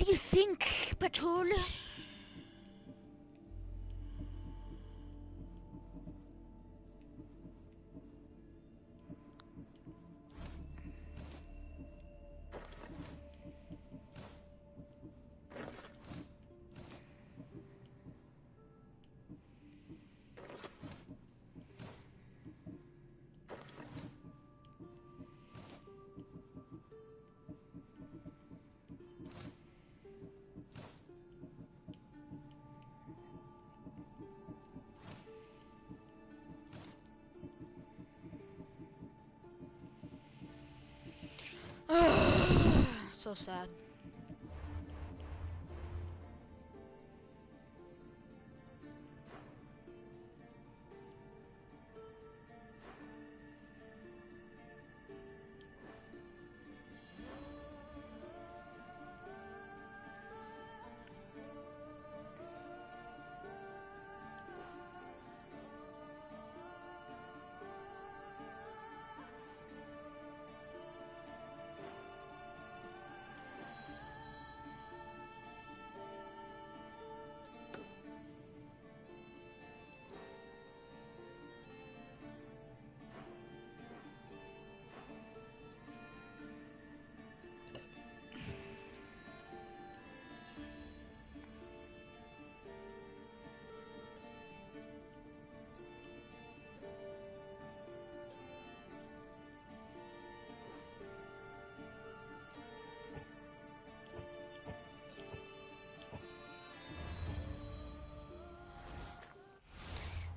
What do you think, Patrol? So sad.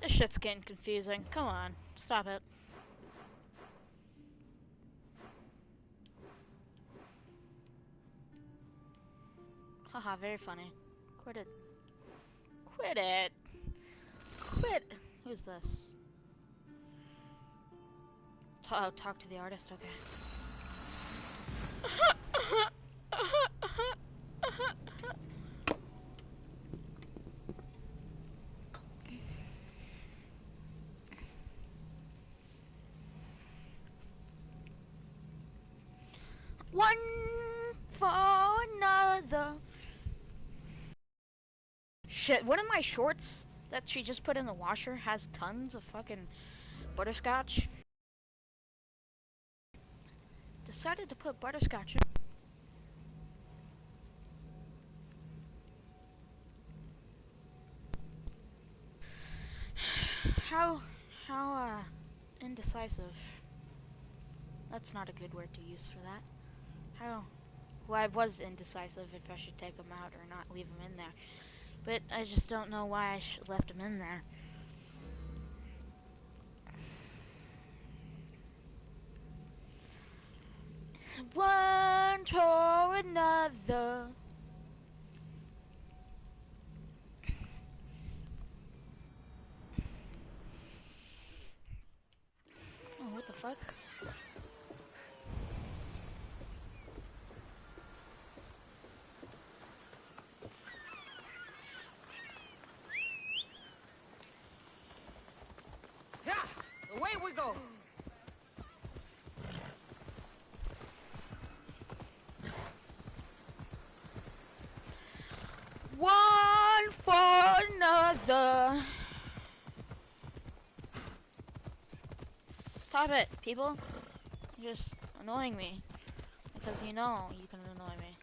This shit's getting confusing. Come on, stop it. Haha, very funny. Quit it. Quit it. Quit. Who's this? Oh, talk to the artist, okay. One for another. Shit, one of my shorts that she just put in the washer has tons of fucking butterscotch. Decided to put butterscotch in. How indecisive. That's not a good word to use for that. Well, I was indecisive if I should take them out or not leave them in there. But I just don't know why I left them in there. One for another. Oh, what the fuck? Away we go! One for another. Stop it, people. You're just annoying me. Because you know you can annoy me.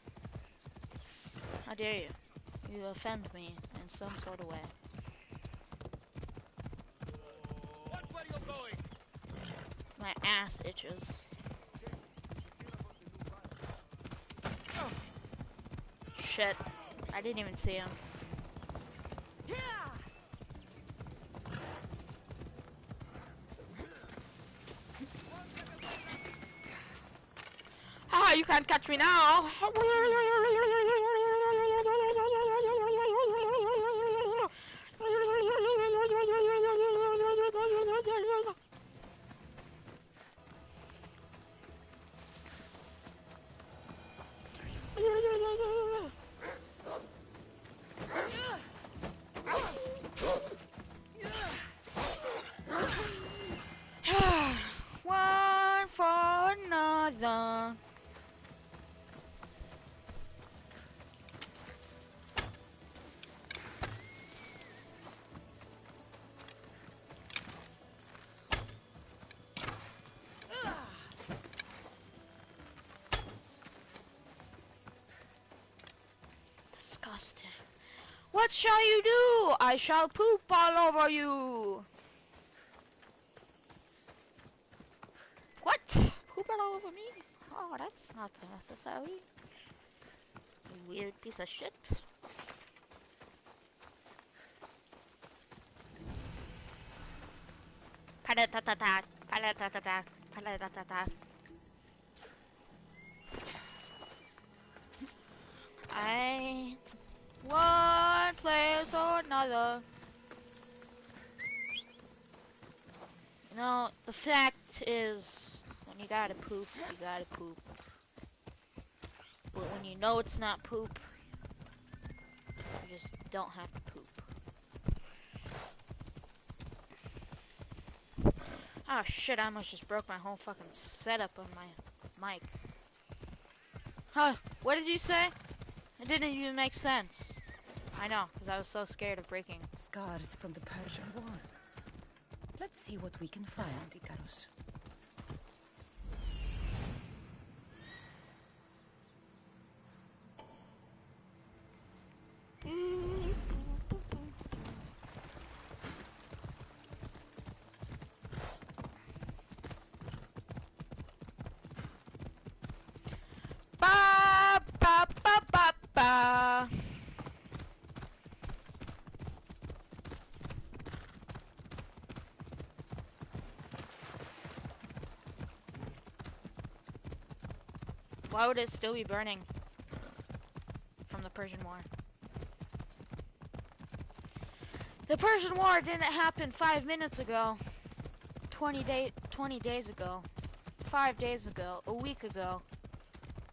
How dare you? You offend me in some sort of way. Watch where you're going! My ass itches. Shit. I didn't even see him. Yeah! Ah, you can't catch me now! One for another. What shall you do? I shall poop all over you. What? Poop all over me? Oh, that's not necessary. You weird piece of shit. Palatatata, palatatata, palatatata. I one place or another. You know, the fact is, when you gotta poop, you gotta poop. But when you know it's not poop, you just don't have to poop. Oh shit, I almost just broke my whole fucking setup on my mic. Huh, what did you say? It didn't even make sense. I know, because I was so scared of breaking. Scars from the Persian War. Let's see what we can find, Icarus. Ba ba ba ba ba. Why would it still be burning from the Persian War? The Persian War didn't happen 5 minutes ago, 20 days ago, 5 days ago, a week ago.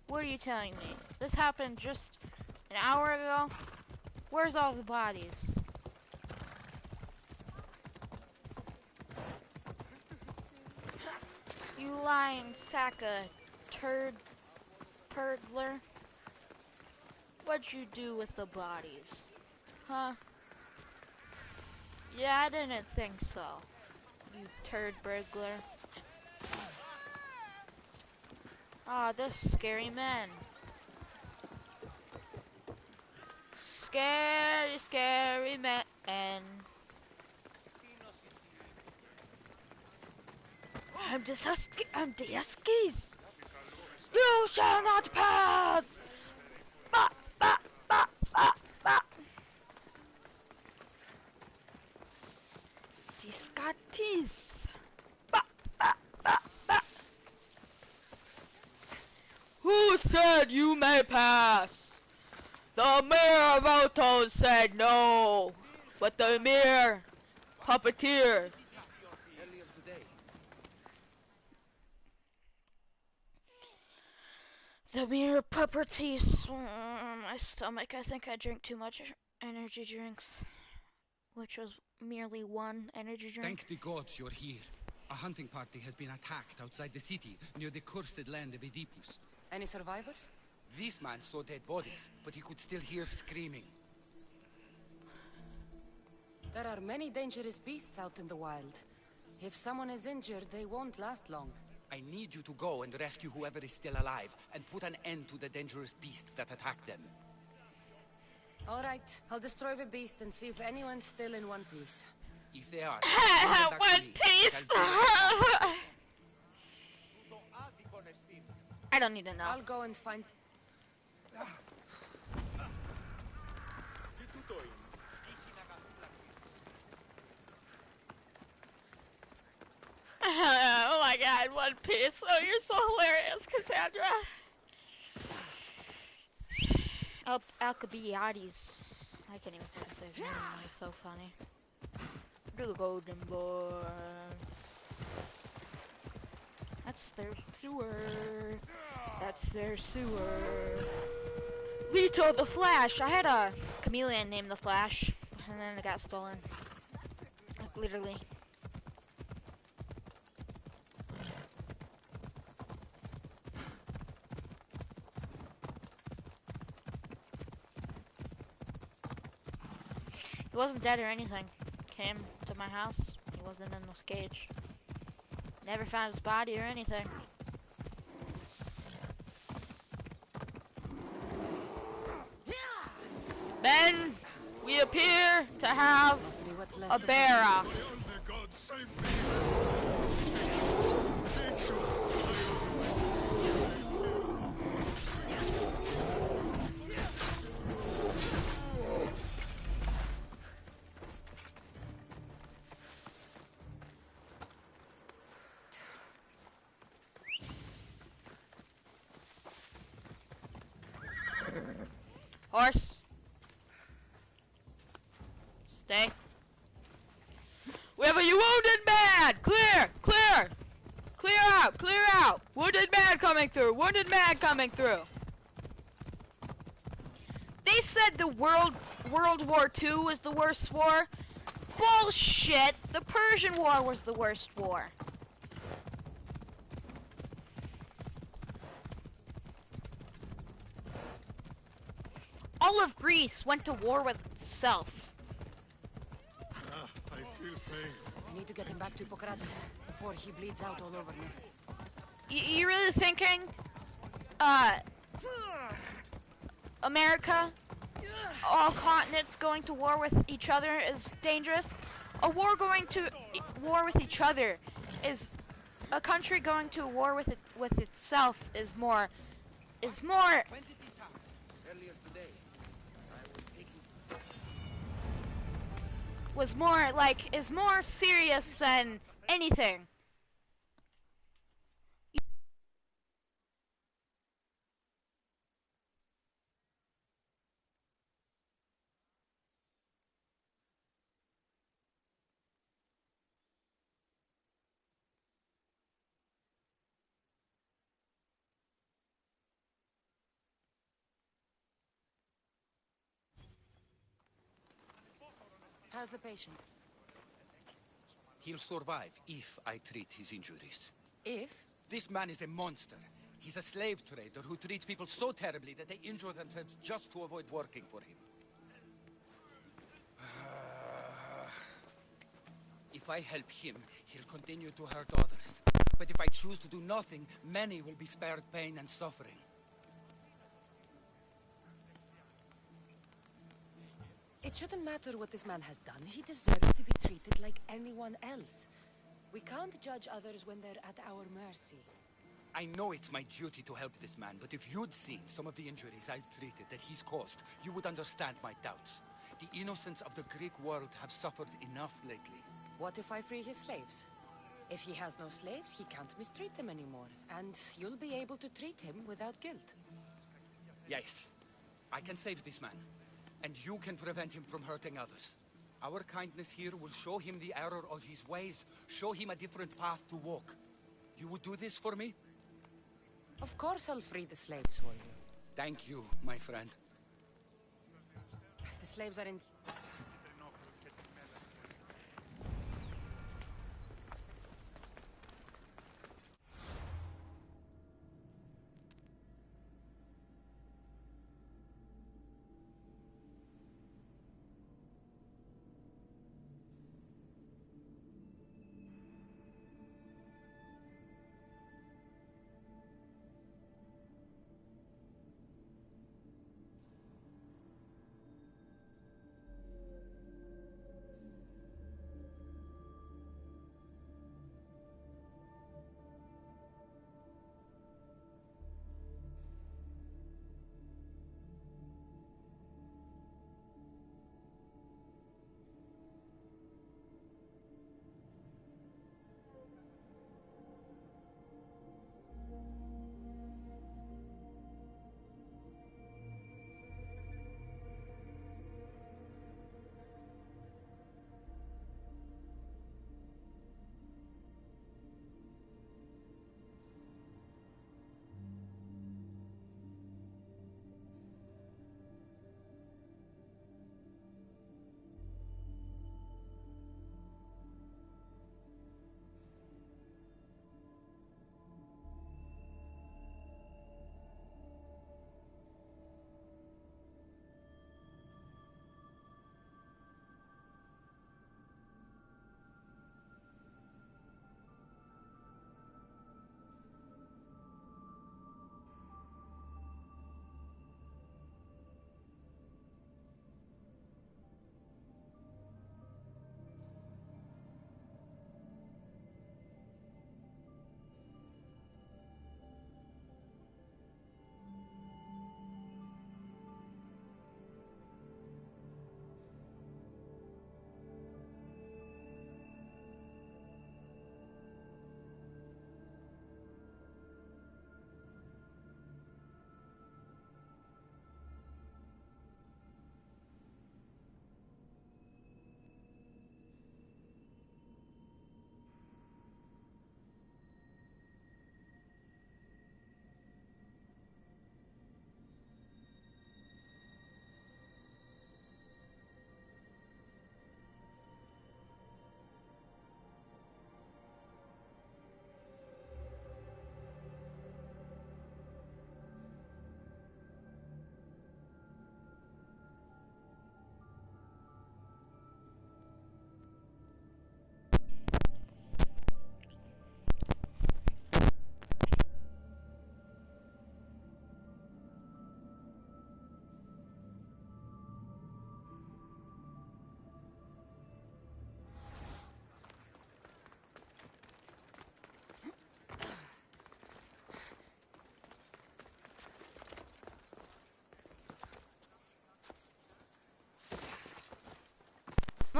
What are you telling me? This happened just an hour ago? Where's all the bodies? You lying sack of turd purgler. What'd you do with the bodies? Huh? Yeah, I didn't think so. You turd burglar. Ah, this scary men. Scary, scary men. I'm the Huskies. You shall not pass. Ba, ba, ba, ba, ba. The Scotties. Ba, ba, ba, ba. Who said you may pass? The mayor of Autos said no, but the mayor puppeteer. The mere puppeteers. My stomach. I think I drink too much energy drinks, which was merely one energy drink. Thank the gods you're here. A hunting party has been attacked outside the city, near the cursed land of Oedipus. Any survivors? This man saw dead bodies, but he could still hear screaming. There are many dangerous beasts out in the wild. If someone is injured, they won't last long. I need you to go and rescue whoever is still alive, and put an end to the dangerous beast that attacked them. All right, I'll destroy the beast and see if anyone's still in one piece. If they are, bring them back to One me. Piece. I'll I don't need to know. I'll go and find... Oh my god, One Piece. Oh, you're so hilarious, Cassandra. Alcibiades. I can't even fucking say his name. He's so funny. The golden boy. That's their sewer. That's their sewer. Vito the Flash. I had a chameleon named the Flash, and then it got stolen. Like literally. He wasn't dead or anything. Came to my house. He wasn't in this cage. Never found his body or anything. Men, we to have Must be what's a left of bear. Horse. Stay. We have a wounded man! Clear! Clear! Clear out! Clear out! Wounded man coming through! Wounded man coming through! They said the World War II was the worst war. Bullshit! The Persian War was the worst war. All of Greece went to war with itself. I feel faint. I need to get him back to Hippocrates before he bleeds out all over me. You really thinking, America, all continents going to war with each other is dangerous? A war going to war with each other is, a country going to war with itself is more. When did this happen? Earlier today. I was taking... is more serious than anything. How's the patient? He'll survive if I treat his injuries. If? This man is a monster. He's a slave trader who treats people so terribly that they injure themselves just to avoid working for him. If I help him, he'll continue to hurt others. But if I choose to do nothing, many will be spared pain and suffering. It shouldn't matter what this man has done. He deserves to be treated like anyone else. We can't judge others when they're at our mercy. I know it's my duty to help this man, but if you'd seen some of the injuries I've treated that he's caused, you would understand my doubts. The innocents of the Greek world have suffered enough lately. What if I free his slaves? If he has no slaves, he can't mistreat them anymore, and you'll be able to treat him without guilt. Yes, I can save this man, and you can prevent him from hurting others. Our kindness here will show him the error of his ways, show him a different path to walk. You would do this for me? Of course I'll free the slaves for you. Thank you, my friend. If the slaves are in...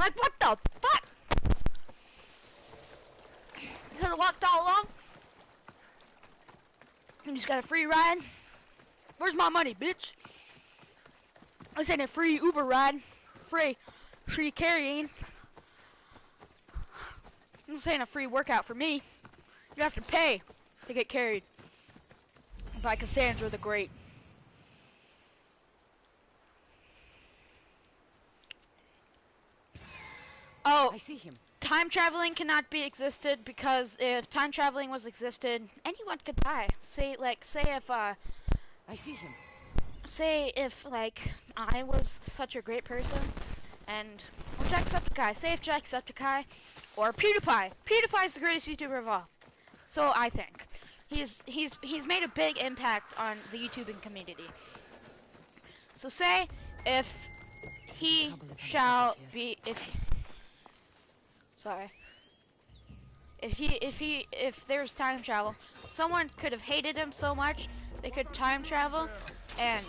I'm like, what the fuck? You could have walked all along. You just got a free ride. Where's my money, bitch? I said a free Uber ride. Free carrying. I'm saying a free workout for me. You have to pay to get carried by Cassandra the Great. Oh, I see him. time traveling cannot be existed because if time traveling was existed, anyone could die. Say if like I was such a great person and or Jacksepticeye, say if Jacksepticeye or PewDiePie. PewDiePie's the greatest YouTuber of all. So I think he's made a big impact on the YouTubing community. So say if he shall be if there's time travel, someone could have hated him so much they could time travel and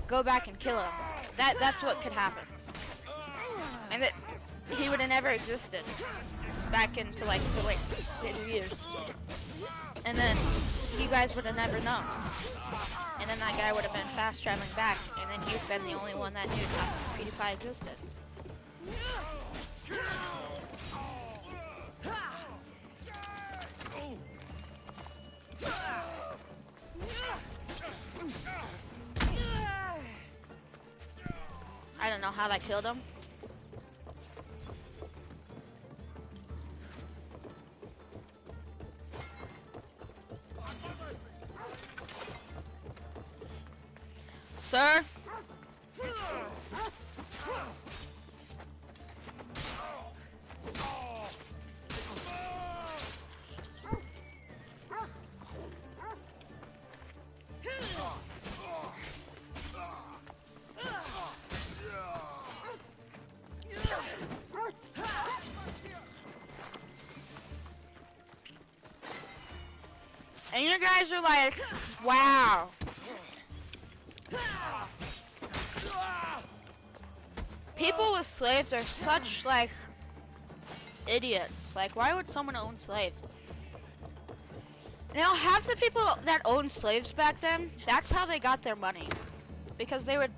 go back and kill him. That's what could happen. And that he would have never existed back into like the later years. And then you guys would have never known. And then that guy would have been fast traveling back, and then he'd been the only one that knew PewDiePie existed. I don't know how that killed him. Sir? And you guys are like, wow. People with slaves are such, like, idiots. Like, why would someone own slaves? You know, half the people that owned slaves back then, that's how they got their money. Because they would,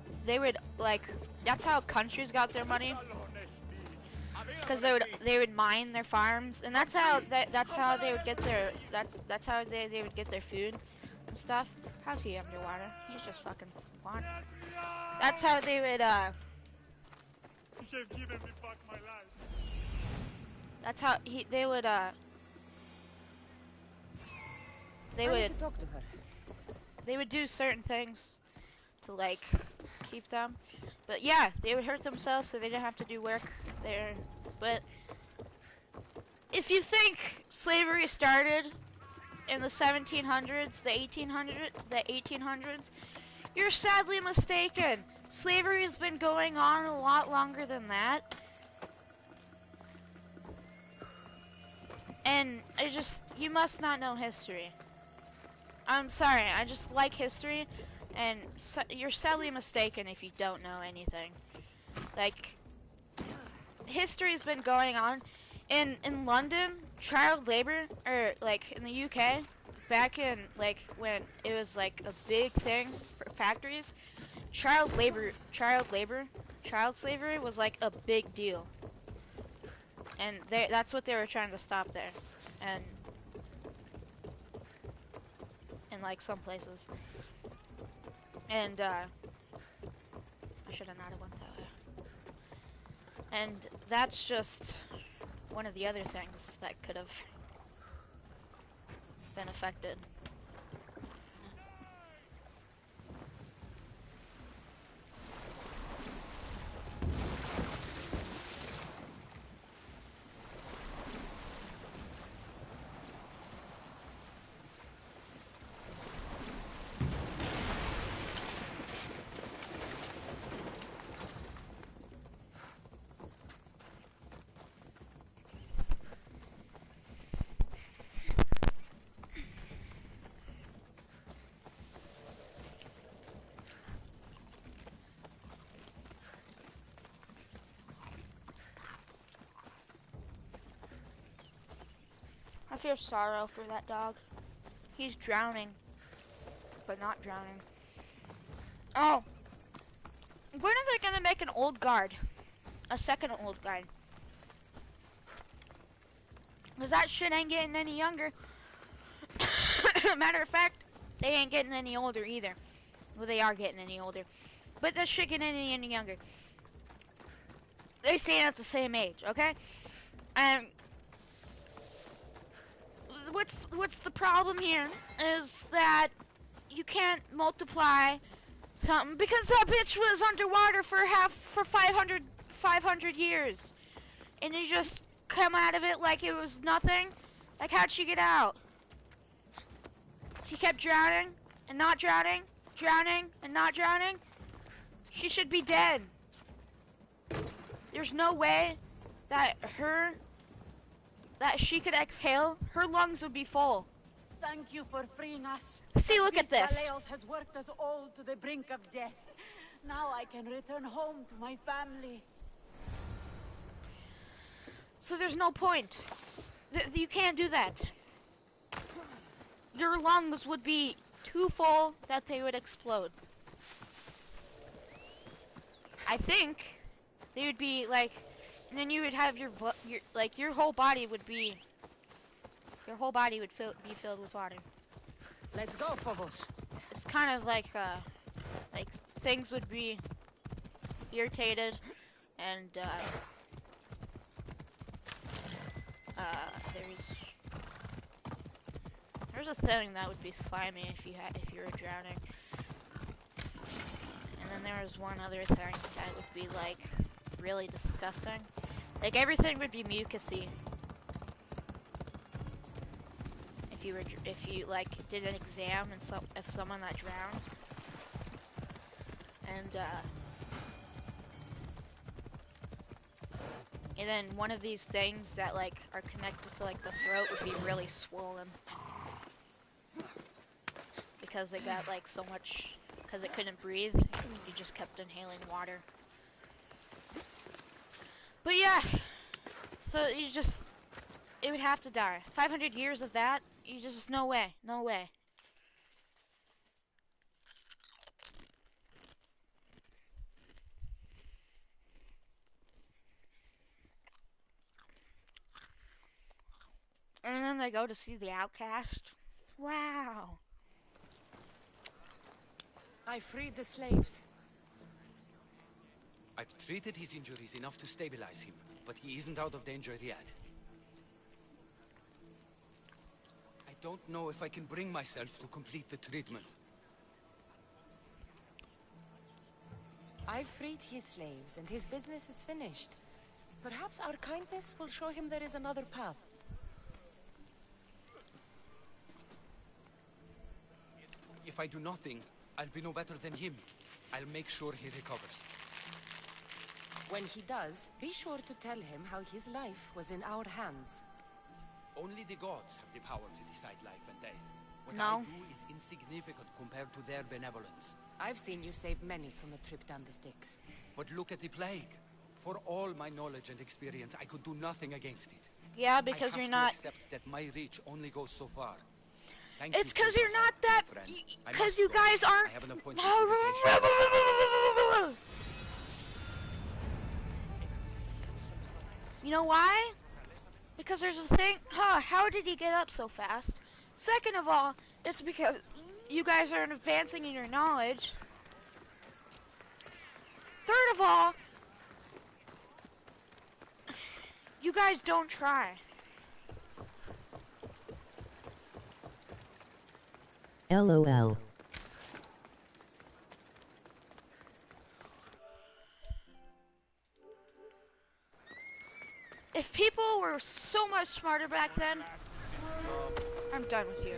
like, that's how countries got their money. Because they would mine their farms, and that's how they would get their, that's how they would get their food and stuff. How's he underwater? He's just fucking gone. That's how they would, You have given me back my life. that's how they would, I need to talk to her. they would do certain things to, like, keep them. But yeah, they would hurt themselves so they didn't have to do work there. But if you think slavery started in the 1700s, the 1800s, you're sadly mistaken. Slavery has been going on a lot longer than that. And you must not know history. I'm sorry, I just like history, and you're sadly mistaken if you don't know anything. Like, history's been going on. In London, child labor, or like in the UK, back in like when it was like a big thing for factories, child slavery was like a big deal. And that's what they were trying to stop there. And in like some places. And I should have not have went that way. And that's just one of the other things that could have been affected. feel sorrow for that dog. He's drowning, but not drowning. Oh, when are they gonna make an old guard? A second old guard? Cause that shit ain't getting any younger. Matter of fact, they ain't getting any older either. Well, they are getting any older, but that shit getting any younger. They stay at the same age, okay? And what's the problem here is that you can't multiply something because that bitch was underwater for 500 years, and you just come out of it like it was nothing. Like, how'd she get out? She kept drowning and not drowning, drowning and not drowning. She should be dead. There's no way that she could exhale. Her lungs would be full. Thank you for freeing us. See, look at this. Badluck002's has worked us all to the brink of death. Now I can return home to my family. So there's no point. You can't do that. Your lungs would be too full that they would explode. I think they would be like, and then you would have your whole body would be be filled with water. Let's go, Phobos. It's kind of like things would be irritated, and there's a thing that would be slimy if you were drowning, and then there was one other thing that would be like really disgusting. Like, everything would be mucusy if you like did an exam and if someone that drowned, and then one of these things that like are connected to like the throat would be really swollen because they got like so much, because it couldn't breathe. You just kept inhaling water. But yeah, so it would have to die. 500 years of that, no way, no way. And then they go to see the outcast. Wow. I freed the slaves. I've treated his injuries enough to stabilize him, but he isn't out of danger yet. I don't know if I can bring myself to complete the treatment. I freed his slaves, and his business is finished. Perhaps our kindness will show him there is another path. If I do nothing, I'll be no better than him. I'll make sure he recovers. When he does, be sure to tell him how his life was in our hands. Only the gods have the power to decide life and death. What No. I do is insignificant compared to their benevolence. I've seen you save many from a trip down the sticks. But look at the plague. For all my knowledge and experience, I could do nothing against it. Yeah, because I you're have not. to accept that my reach only goes so far. Thank It's you because for you're your not help, that. my friend. I Because must you go. guys aren't. I have an appointment with the patient. You know why? Because there's a thing. How did he get up so fast? Second of all, it's because you guys aren't advancing in your knowledge. Third of all, you guys don't try. LOL. If people were so much smarter back then, I'm done with you.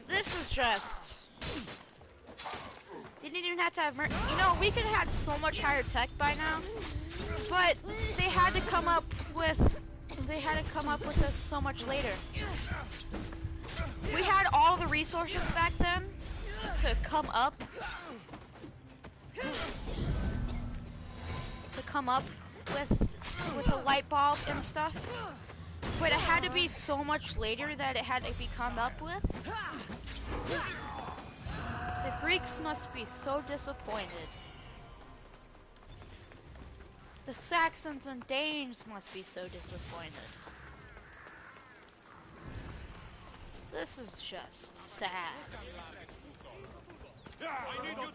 This is just... They didn't even have to have... You know, we could have had so much higher tech by now, but they had to come up with... They had to come up with this so much later. We had all the resources back then to come up with with a light bulb and stuff. But it had to be so much later that it had to be come up with. The Greeks must be so disappointed. The Saxons and Danes must be so disappointed. This is just sad. I need you to move!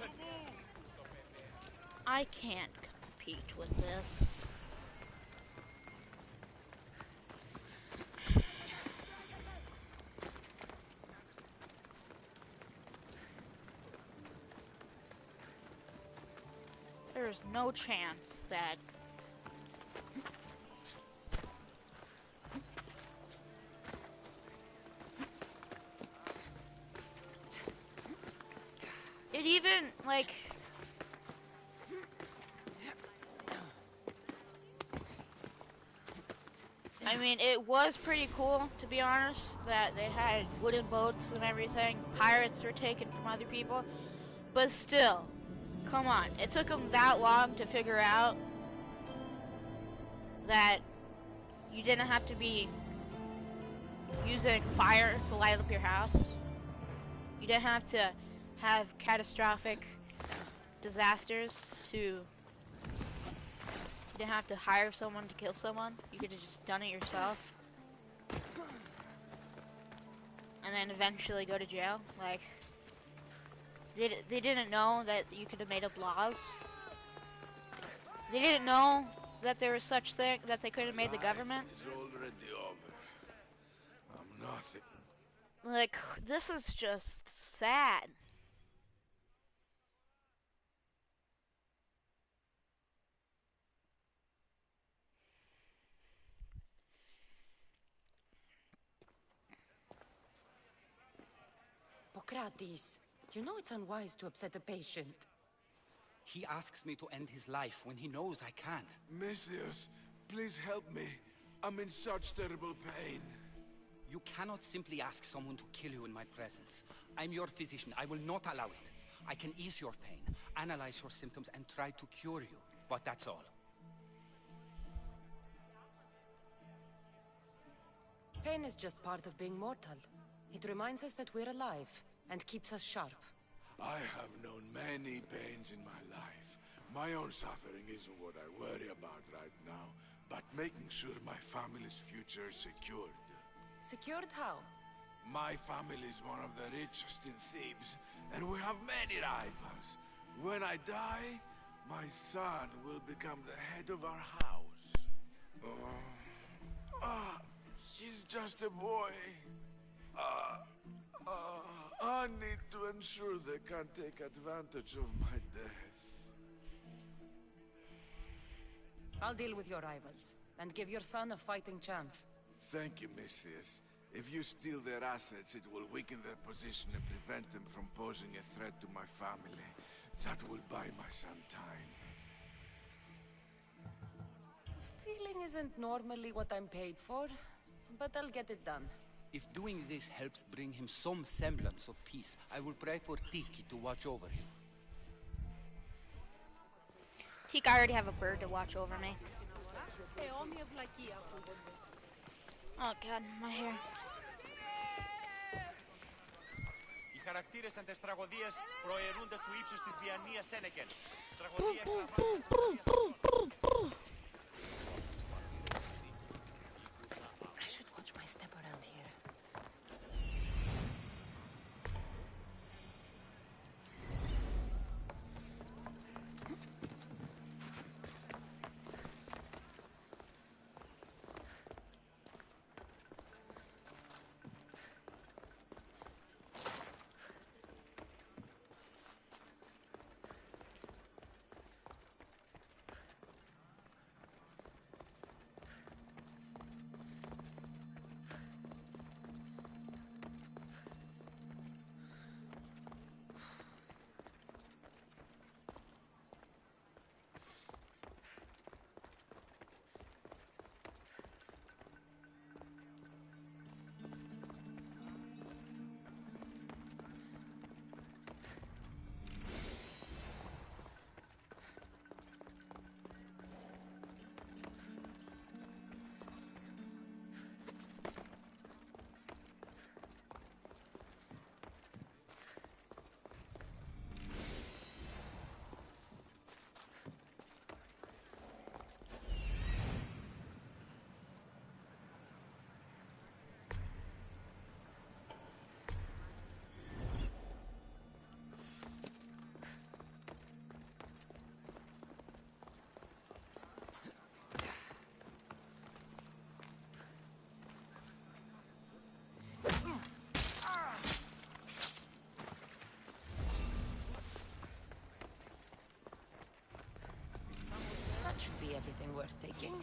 I can't compete with this. There's no chance that it even, like, I mean, it was pretty cool, to be honest, that they had wooden boats and everything. Pirates were taken from other people. But still, come on. It took them that long to figure out that you didn't have to be using fire to light up your house. You didn't have to have catastrophic disasters to... You didn't have to hire someone to kill someone. You could have just done it yourself. And then eventually go to jail. Like, they didn't know that you could have made up laws. They didn't know that there was such thing, that they could have made the government. It's already over. I'm nothing. Like, this is just sad. Pocrates, you know it's unwise to upset a patient. He asks me to end his life when he knows I can't. Messias, please help me. I'm in such terrible pain. You cannot simply ask someone to kill you in my presence. I'm your physician. I will not allow it. I can ease your pain, analyze your symptoms, and try to cure you. But that's all. Pain is just part of being mortal. It reminds us that we're alive, and keeps us sharp. I have known many pains in my life. My own suffering isn't what I worry about right now, but making sure my family's future is secured. Secured how? My family is one of the richest in Thebes, and we have many rivals. When I die, my son will become the head of our house. He's just a boy. I need to ensure they can't take advantage of my death. I'll deal with your rivals, and give your son a fighting chance. Thank you, Misthias. If you steal their assets, it will weaken their position and prevent them from posing a threat to my family. That will buy my son time. Stealing isn't normally what I'm paid for, but I'll get it done. If doing this helps bring him some semblance of peace, I will pray for Tiki to watch over him. Teak, I already have a bird to watch over me. Oh god, my hair. Οι χαρακτήρες εν τες τραγωδίες προαιρούνται του ύψους της διανοίας Ένεκεν. Τραγωδία I should watch my step around here. everything worth taking.